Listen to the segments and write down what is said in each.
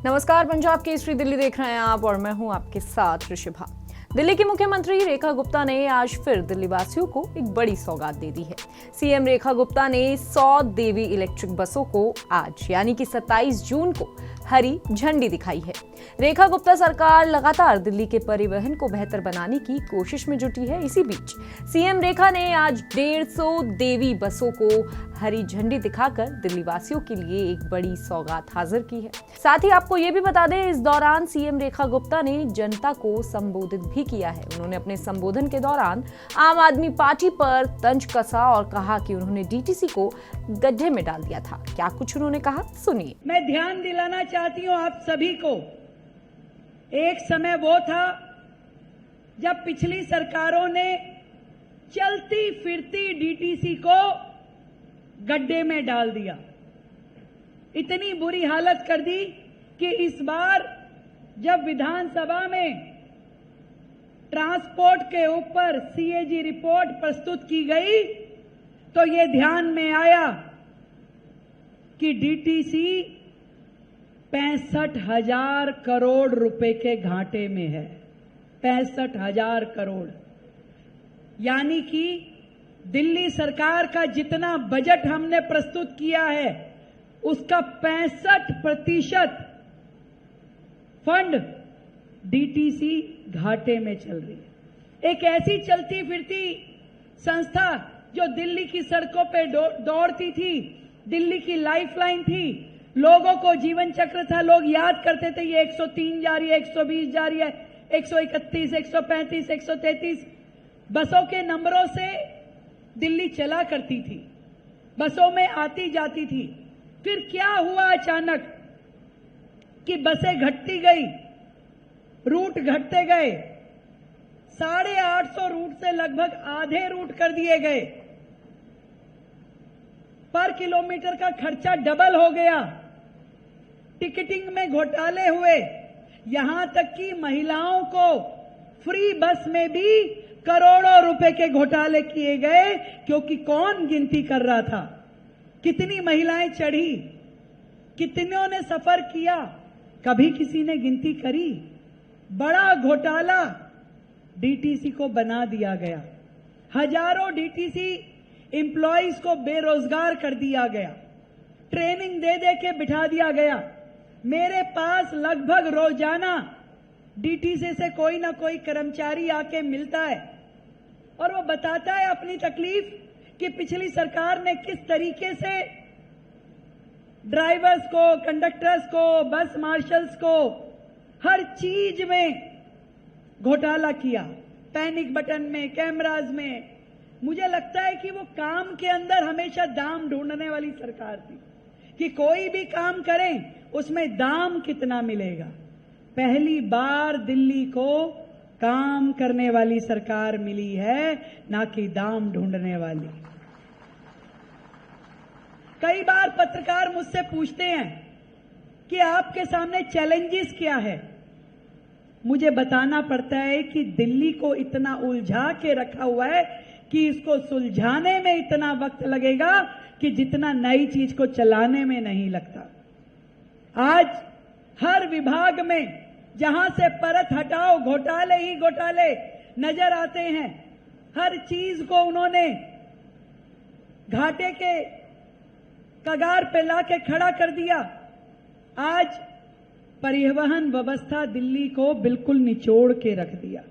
नमस्कार, पंजाब केसरी दिल्ली देख रहे हैं आप और मैं हूं आपके साथ ऋषिभा। दिल्ली की मुख्यमंत्री रेखा गुप्ता ने आज फिर दिल्ली वासियों को एक बड़ी सौगात दे दी है। सीएम रेखा गुप्ता ने 100 देवी इलेक्ट्रिक बसों को आज यानी कि 27 जून को हरी झंडी दिखाई है। रेखा गुप्ता सरकार लगातार दिल्ली के परिवहन को बेहतर बनाने की कोशिश में जुटी है। इसी बीच सीएम रेखा ने आज 150 देवी बसों को हरी झंडी दिखाकर दिल्ली वासियों के लिए एक बड़ी सौगात हाजिर की है। साथ ही आपको ये भी बता दें, इस दौरान सीएम रेखा गुप्ता ने जनता को संबोधित भी किया है। उन्होंने अपने संबोधन के दौरान आम आदमी पार्टी पर तंज कसा और कहा कि उन्होंने डीटीसी को गड्ढे में डाल दिया था। क्या कुछ उन्होंने कहा, सुनिए। मैं ध्यान दिलाना चाहती हूं आप सभी को, एक समय वो था जब पिछली सरकारों ने चलती फिरती डीटीसी को गड्ढे में डाल दिया। इतनी बुरी हालत कर दी कि इस बार जब विधानसभा में ट्रांसपोर्ट के ऊपर सीएजी रिपोर्ट प्रस्तुत की गई तो ये ध्यान में आया कि डीटीसी 65,000 करोड़ रुपए के घाटे में है। 65,000 करोड़, यानी कि दिल्ली सरकार का जितना बजट हमने प्रस्तुत किया है उसका 65% फंड डीटीसी घाटे में चल रही है। एक ऐसी चलती फिरती संस्था जो दिल्ली की सड़कों पे दौड़ती थी, दिल्ली की लाइफलाइन थी, लोगों को जीवन चक्र था, लोग याद करते थे ये 103 जा रही है, 120 जा रही है, 131, 135, 133 बसों के नंबरों से दिल्ली चला करती थी, बसों में आती जाती थी। फिर क्या हुआ अचानक कि बसें घटती गई, रूट घटते गए, 850 रूट से लगभग आधे रूट कर दिए गए, पर किलोमीटर का खर्चा डबल हो गया, टिकटिंग में घोटाले हुए, यहां तक कि महिलाओं को फ्री बस में भी करोड़ों रुपए के घोटाले किए गए। क्योंकि कौन गिनती कर रहा था, कितनी महिलाएं चढ़ी, कितनों ने सफर किया, कभी किसी ने गिनती करी? बड़ा घोटाला डीटीसी को बना दिया गया। हजारों डीटीसी एम्प्लॉइज को बेरोजगार कर दिया गया, ट्रेनिंग दे दे के बिठा दिया गया। मेरे पास लगभग रोजाना डीटीसी से कोई ना कोई कर्मचारी आके मिलता है और वो बताता है अपनी तकलीफ कि पिछली सरकार ने किस तरीके से ड्राइवर्स को, कंडक्टर्स को, बस मार्शल्स को, हर चीज में घोटाला किया, पैनिक बटन में, कैमराज में। मुझे लगता है कि वो काम के अंदर हमेशा दाम ढूंढने वाली सरकार थी कि कोई भी काम करें उसमें दाम कितना मिलेगा। पहली बार दिल्ली को काम करने वाली सरकार मिली है, ना कि दाम ढूंढने वाली। कई बार पत्रकार मुझसे पूछते हैं कि आपके सामने चैलेंजेस क्या है। मुझे बताना पड़ता है कि दिल्ली को इतना उलझा के रखा हुआ है कि इसको सुलझाने में इतना वक्त लगेगा कि जितना नई चीज को चलाने में नहीं लगता। आज हर विभाग में जहां से परत हटाओ घोटाले ही घोटाले नजर आते हैं। हर चीज को उन्होंने घाटे के कगार पे लाके खड़ा कर दिया। आज परिवहन व्यवस्था दिल्ली को बिल्कुल निचोड़ के रख दिया।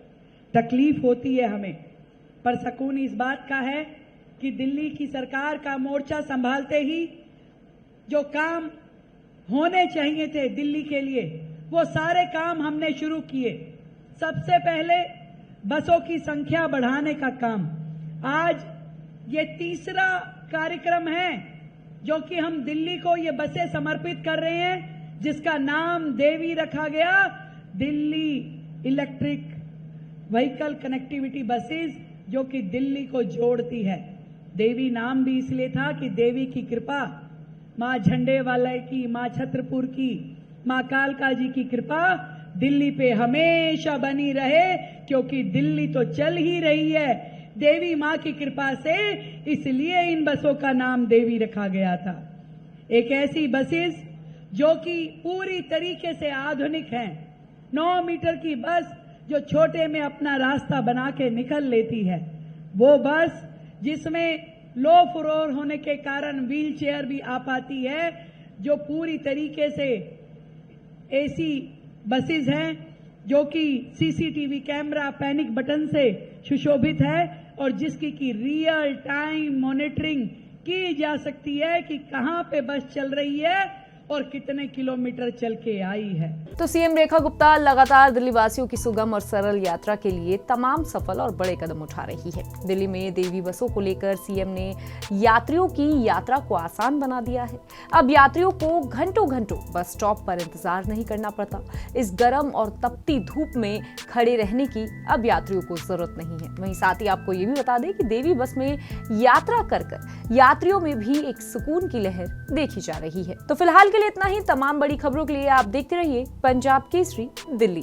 तकलीफ होती है हमें, पर सुकून इस बात का है कि दिल्ली की सरकार का मोर्चा संभालते ही जो काम होने चाहिए थे दिल्ली के लिए, वो सारे काम हमने शुरू किए। सबसे पहले बसों की संख्या बढ़ाने का काम। आज ये तीसरा कार्यक्रम है जो कि हम दिल्ली को ये बसें समर्पित कर रहे हैं, जिसका नाम देवी रखा गया, Delhi electric vehicle connectivity buses, जो कि दिल्ली को जोड़ती है। देवी नाम भी इसलिए था कि देवी की कृपा, मां झंडे वाले की, मां छत्रपुर की, मां कालका जी की कृपा दिल्ली पे हमेशा बनी रहे, क्योंकि दिल्ली तो चल ही रही है देवी मां की कृपा से, इसलिए इन बसों का नाम देवी रखा गया था। एक ऐसी बसेस जो कि पूरी तरीके से आधुनिक हैं, 9 मीटर की बस जो छोटे में अपना रास्ता बना के निकल लेती है, वो बस जिसमें लो फ्लोर होने के कारण व्हील चेयर भी आ पाती है, जो पूरी तरीके से एसी बसेस हैं, जो कि सीसीटीवी कैमरा पैनिक बटन से सुशोभित है और जिसकी की रियल टाइम मॉनिटरिंग की जा सकती है कि कहां पे बस चल रही है और कितने किलोमीटर चल के आई है। तो सीएम रेखा गुप्ता लगातार दिल्ली वासियों की सुगम और सरल यात्रा के लिए तमाम सफल और बड़े कदम उठा रही है। दिल्ली में देवी बसों को लेकर सीएम ने यात्रियों की यात्रा को आसान बना दिया है। अब यात्रियों को घंटों घंटों बस स्टॉप पर इंतजार नहीं करना पड़ता। इस गर्म और तपती धूप में खड़े रहने की अब यात्रियों को जरूरत नहीं है। वहीं साथ ही आपको ये भी बता दें कि देवी बस में यात्रा कर यात्रियों में भी एक सुकून की लहर देखी जा रही है। तो फिलहाल के लिए इतना ही। तमाम बड़ी खबरों के लिए आप देखते रहिए पंजाब केसरी दिल्ली।